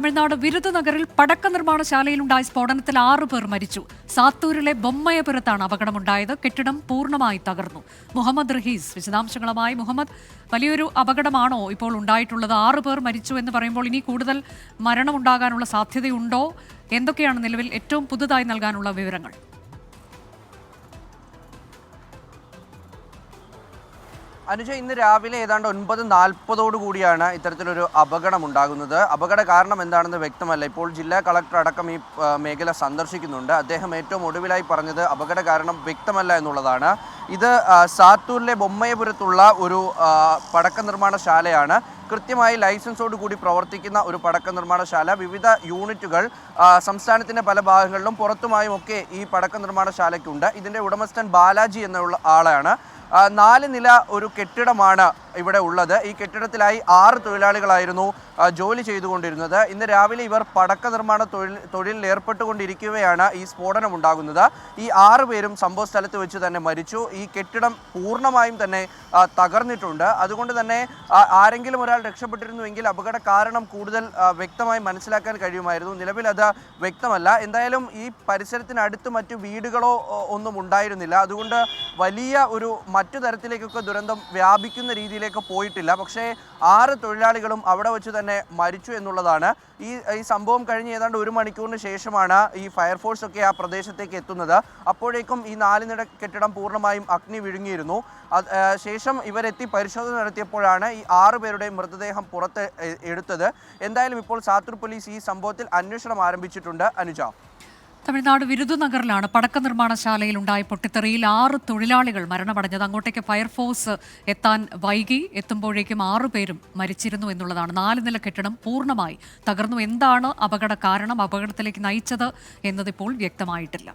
തമിഴ്നാട് വിരുദുനഗറിൽ പടക്ക നിർമ്മാണശാലയിലുണ്ടായ സ്ഫോടനത്തിൽ 6 പേർ മരിച്ചു. സാത്തൂരിലെ ബൊമ്മയപുരത്താണ് അപകടമുണ്ടായത്. കെട്ടിടം പൂർണ്ണമായി തകർന്നു. മുഹമ്മദ് റഹീസ് വിശദാംശങ്ങളുമായി. മുഹമ്മദ്, വലിയൊരു അപകടമാണോ ഇപ്പോൾ ഉണ്ടായിട്ടുള്ളത്? 6 പേർ മരിച്ചു എന്ന് പറയുമ്പോൾ ഇനി കൂടുതൽ മരണമുണ്ടാകാനുള്ള സാധ്യതയുണ്ടോ? എന്തൊക്കെയാണ് നിലവിൽ ഏറ്റവും പുതുതായി നൽകാനുള്ള വിവരങ്ങൾ? അനുജ, ഇന്ന് രാവിലെ ഏതാണ്ട് 9:40 കൂടിയാണ് ഇത്തരത്തിലൊരു അപകടം ഉണ്ടാകുന്നത്. അപകട കാരണം എന്താണെന്ന് വ്യക്തമല്ല. ഇപ്പോൾ ജില്ലാ കളക്ടർ അടക്കം ഈ മേഖല സന്ദർശിക്കുന്നുണ്ട്. അദ്ദേഹം ഏറ്റവും ഒടുവിലായി പറഞ്ഞത് അപകട കാരണം വ്യക്തമല്ല എന്നുള്ളതാണ്. ഇത് സാത്തൂരിലെ ബൊമ്മയപുരത്തുള്ള ഒരു പടക്ക നിർമ്മാണശാലയാണ്. കൃത്യമായി ലൈസൻസോട് കൂടി പ്രവർത്തിക്കുന്ന ഒരു പടക്ക നിർമ്മാണശാല. വിവിധ യൂണിറ്റുകൾ സംസ്ഥാനത്തിൻ്റെ പല ഭാഗങ്ങളിലും പുറത്തുമായും ഒക്കെ ഈ പടക്ക നിർമ്മാണശാലയ്ക്കുണ്ട്. ഇതിൻ്റെ ഉടമസ്ഥൻ ബാലാജി എന്നുള്ള ആളാണ്. 4 നില ഒരു കെട്ടിടമാണ് ഇവിടെ ഉള്ളത്. ഈ കെട്ടിടത്തിലായി 6 തൊഴിലാളികളായിരുന്നു ജോലി ചെയ്തുകൊണ്ടിരുന്നത്. ഇന്ന് രാവിലെ ഇവർ പടക്ക നിർമ്മാണ തൊഴിലിൽ ഏർപ്പെട്ടുകൊണ്ടിരിക്കുകയാണ് ഈ സ്ഫോടനം ഉണ്ടാകുന്നത്. ഈ 6 പേരും സംഭവ സ്ഥലത്ത് വെച്ച് തന്നെ മരിച്ചു. ഈ കെട്ടിടം പൂർണ്ണമായും തന്നെ തകർന്നിട്ടുണ്ട്. അതുകൊണ്ട് തന്നെ ആരെങ്കിലും ഒരാൾ രക്ഷപ്പെട്ടിരുന്നുവെങ്കിൽ അപകട കാരണം കൂടുതൽ വ്യക്തമായി മനസ്സിലാക്കാൻ കഴിയുമായിരുന്നു. നിലവിൽ അത് വ്യക്തമല്ല. എന്തായാലും ഈ പരിസരത്തിനടുത്ത് മറ്റു വീടുകളോ ഒന്നും ഉണ്ടായിരുന്നില്ല. അതുകൊണ്ട് വലിയ ഒരു മറ്റു തരത്തിലേക്കൊക്കെ ദുരന്തം വ്യാപിക്കുന്ന രീതിയിലേക്ക് പോയിട്ടില്ല. പക്ഷേ 6 തൊഴിലാളികളും അവിടെ വെച്ച് തന്നെ മരിച്ചു എന്നുള്ളതാണ്. ഈ സംഭവം കഴിഞ്ഞ് ഏതാണ്ട് 1 മണിക്കൂറിന് ശേഷമാണ് ഈ ഫയർഫോഴ്സ് ഒക്കെ ആ പ്രദേശത്തേക്ക് എത്തുന്നത്. അപ്പോഴേക്കും ഈ 4 നില കെട്ടിടം പൂർണ്ണമായും അഗ്നി വിഴുങ്ങിയിരുന്നു. ശേഷം ഇവരെത്തി പരിശോധന നടത്തിയപ്പോഴാണ് ഈ 6 പേരുടെയും മൃതദേഹം പുറത്ത് എടുത്തത്. എന്തായാലും ഇപ്പോൾ സാത്തൂർ പോലീസ് ഈ സംഭവത്തിൽ അന്വേഷണം ആരംഭിച്ചിട്ടുണ്ട്. അനുജ, തമിഴ്നാട് വിരുദുനഗറിലാണ് പടക്ക നിർമ്മാണശാലയിൽ ഉണ്ടായ പൊട്ടിത്തെറിയിൽ 6 തൊഴിലാളികൾ മരണമടഞ്ഞത്. അങ്ങോട്ടേക്ക് ഫയർഫോഴ്സ് എത്താൻ വൈകി. എത്തുമ്പോഴേക്കും 6 പേരും മരിച്ചിരുന്നു എന്നുള്ളതാണ്. 4 നില കെട്ടിടം പൂർണ്ണമായി തകർന്നു. എന്താണ് അപകട കാരണം, അപകടത്തിലേക്ക് നയിച്ചത് എന്നതിപ്പോൾ വ്യക്തമായിട്ടില്ല.